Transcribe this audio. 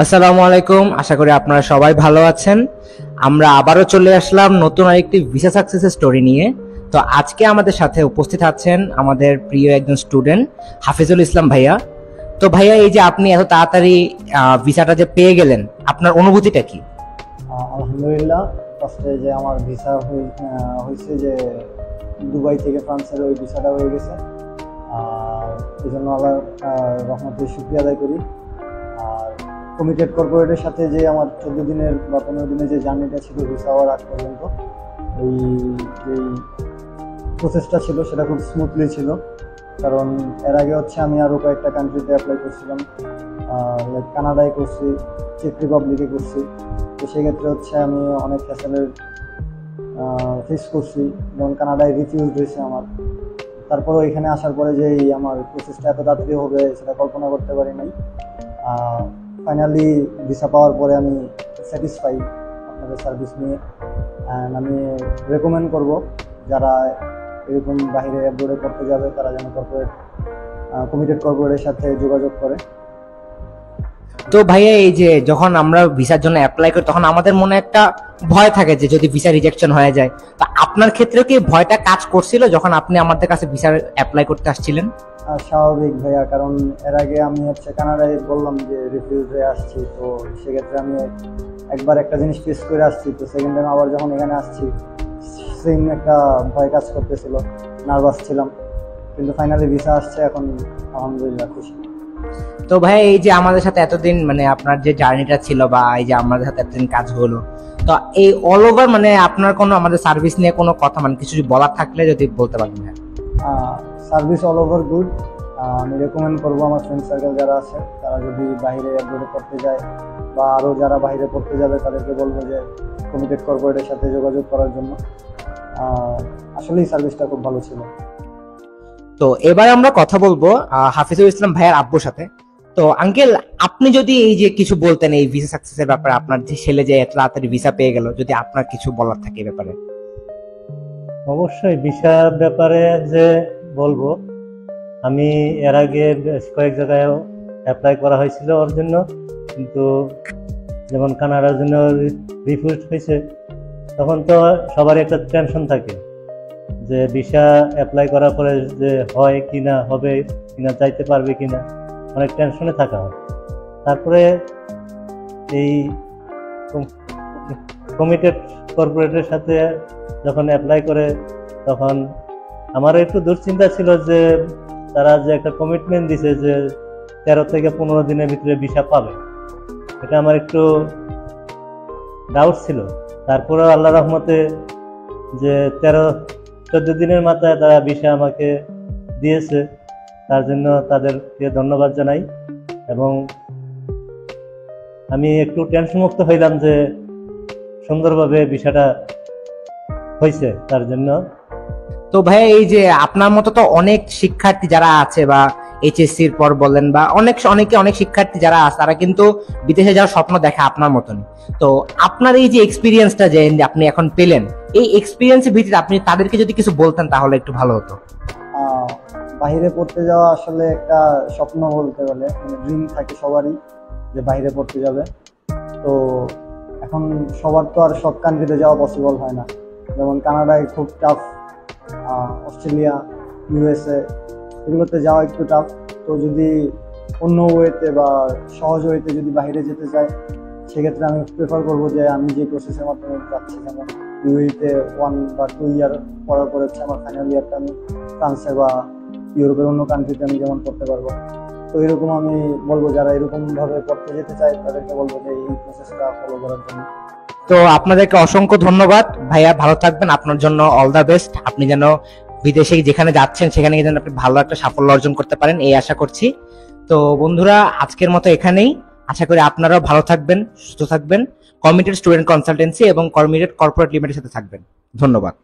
আসসালামু আলাইকুম, আশা করি আপনারা সবাই ভালো আছেন। আমরা আবারও চলে আসলাম নতুন আরেকটি ভিসা সাকসেসের স্টোরি নিয়ে। তো আজকে আমাদের সাথে উপস্থিত আছেন আমাদের প্রিয় একজন স্টুডেন্ট হাফিজুল ইসলাম ভাইয়া। তো ভাইয়া, এই যে আপনি এত তাড়াতাড়ি ভিসাটা যে পেয়ে গেলেন, আপনার অনুভূতিটা কি? আলহামদুলিল্লাহ, ফার্স্টে যে আমার ভিসা হয়েছে যে দুবাই থেকে ফ্রান্সের ওই ভিসাটা হয়ে গেছে। আর এই জন্য আবার রহমতের শুকরিয়া আদায় করি। আর কমিটেড কর্পোরেটের সাথে যে আমার 14 দিনের বা 15 দিনের যে জার্নিটা ছিল ভিসা হওয়ার আগ পর্যন্ত, ওই যেই প্রসেসটা ছিল সেটা খুব স্মুথলি ছিল। কারণ এর আগে আমি আরও কয়েকটা কান্ট্রিতে অ্যাপ্লাই করছিলাম, লাইক কানাডায় করছি, চেক রিপাবলিকে করছি। তো সেক্ষেত্রে আমি অনেক হ্যাসেলের ফেস করছি, যেমন কানাডায় রিফিউজ হয়েছে আমার। তারপরেও এখানে আসার পরে যে আমার প্রসেসটা এত তাড়াতাড়ি হবে সেটা কল্পনা করতে পারি নাই। ফাইনালি ভিসা পাওয়ার পরে আমি স্যাটিসফাই আপনাদের সার্ভিস নিয়ে। অ্যান্ড আমি রেকমেন্ড করব যারা এরকম বাইরে অ্যাব্রোডে করতে যাবে তারা যেন কমিটেড কর্পোরেটের সাথে যোগাযোগ করে। তো ভাইয়া, এই যে যখন আমরা ভিসার জন্য অ্যাপ্লাই করি তখন আমাদের মনে একটা ভয় থাকে যে যদি ভিসা রিজেকশন হয়ে যায়। তো আপনার ক্ষেত্রে কি ভয়টা কাজ করছিল যখন আপনি আমাদের কাছে ভিসা অ্যাপ্লাই করতে আসছিলেন? স্বাভাবিক ভাইয়া, কারণ এর আগে আমি কানাডায় বললাম যে রিফিউজ হয়ে আসছি। তো সেক্ষেত্রে আমি একবার একটা জিনিস ফেস করে আসছি, তো সেকেন্ড টাইম আবার যখন এখানে আসছি সেম একটা ভয় কাজ করতেছিল, নার্ভাস ছিলাম। কিন্তু ফাইনালি ভিসা আসছে, এখন আলহামদুলিল্লাহ খুশি। তো ভাই, এই যে আমাদের সাথে এতদিন আপনার যে জার্নিটা ছিল বা এই যে আমাদের সাথে এতদিন কাজ হলো, তো এই অল ওভার আপনার কোনো আমাদের সার্ভিস নিয়ে কোনো কথা কিছু বলার থাকলে যদি বলতে পারবেন। Service all over good. আমি রেকমেন্ড করবো আমার ফ্রেন্ড সার্কেল যারা আছে তারা যদি বাইরে অ্যাব্রোডে করতে যায় বা আরও যারা বাইরে পড়তে যাবে তাদেরকে বলবো যে কমিটেড কর্পোরেটের সাথে যোগাযোগ করার জন্য। আসলেই সার্ভিসটা খুব ভালো ছিল। তো এবার আমরা কথা বলবো হাফিজুল ইসলাম ভাইয়ের আব্বুর সাথে। তো আঙ্কেল, আপনি যদি এই যে কিছু বলতেন এই ভিসা সাকসেসের ব্যাপারে, আপনার যে ছেলে যে এত তাড়াতাড়ি ভিসা পেয়ে গেল, যদি আপনার কিছু বলার থাকে এই ব্যাপারে। অবশ্যই ভিসার ব্যাপারে যে বলবো, আমি এর আগে বেশ কয়েক জায়গায় অ্যাপ্লাই করা হয়েছিল ওর জন্য, কিন্তু যেমন কানাডার জন্য রিফিউজ হয়েছে, তখন তো সবারই একটা টেনশন থাকে যে ভিসা অ্যাপ্লাই করার পরে যে হয় কিনা, হবে কিনা, যাইতে পারবে কিনা, অনেক টেনশনে থাকা হয়। তারপরে এই কমিটেড কর্পোরেটের সাথে যখন অ্যাপ্লাই করে তখন আমারও একটু দুশ্চিন্তা ছিল যে তারা যে একটা কমিটমেন্ট দিছে যে 13 থেকে 15 দিনের ভিতরে ভিসা পাবে, এটা আমার একটু ডাউট ছিল। তারপরেও আল্লাহ রহমতে যে 13-14 দিনের মাথায় তারা ভিসা আমাকে দিয়েছে, তার জন্য তাদেরকে ধন্যবাদ জানাই। এবং আমি একটু টেনশন মুক্ত হইলাম যে সুন্দরভাবে ভিসাটা হয়েছে তার জন্য। তো ভাই, এই যে আপনার মতো তো অনেক শিক্ষার্থী যারা আছে বা এইচএসসির পর বলেন বা অনেক শিক্ষার্থী যারা আছে তারা কিন্তু বিদেশে যাওয়ার স্বপ্ন দেখে আপনার মতনই। তো আপনার এই যে এক্সপিরিয়েন্সটা যে আপনি এখন পেলেন, এই এক্সপিরিয়েন্সের ভিত্তিতে আপনি তাদেরকে যদি কিছু বলতেন তাহলে একটু ভালো হতো। বাইরে পড়তে যাওয়া আসলে একটা স্বপ্ন বলতে গেলে, ড্রিম থাকে সবারই যে বাইরে পড়তে যাবে। তো এখন সবার তো আর সব কান্ট্রিতে যাওয়া পসিবল হয় না। যেমন কানাডায় খুব টাফ, অস্ট্রেলিয়া, ইউএসএ এগুলোতে যাওয়া একটু টাফ। তো যদি অন্য ওয়েতে বা সহজ ওয়েতে যদি বাইরে যেতে চাই, সেক্ষেত্রে আমি প্রেফার করবো যে আমি যে প্রসেসের মাধ্যমে যাচ্ছি, যেমন ইউএতে 1 বা 2 ইয়ার পড়ার পরে আমার ফাইনাল ইয়ারটা আমি ফ্রান্সে বা ইউরোপের অন্য কান্ট্রিতে আমি যেমন করতে পারবো। তো এরকম আমি বলবো যারা এরকম ভাবে পড়তে যেতে চায় তাদেরকে বলবো যে এই প্রসেসটা ফলো করার জন্য। তো আপনাদেরকে অসংখ্য ধন্যবাদ ভাইয়া, ভালো থাকবেন, আপনার জন্য অল দ্য বেস্ট। আপনি যেন বিদেশে যেখানে যাচ্ছেন সেখানে যেন আপনি ভালো একটা সাফল্য অর্জন করতে পারেন, এই আশা করছি। তো বন্ধুরা, আজকের মতো এখানেই। আশা করি আপনারাও ভালো থাকবেন, সুস্থ থাকবেন, কমিটেড স্টুডেন্ট কনসালটেন্সি এবং কমিটেড কর্পোরেট লিমিটেডের সাথে থাকবেন। ধন্যবাদ।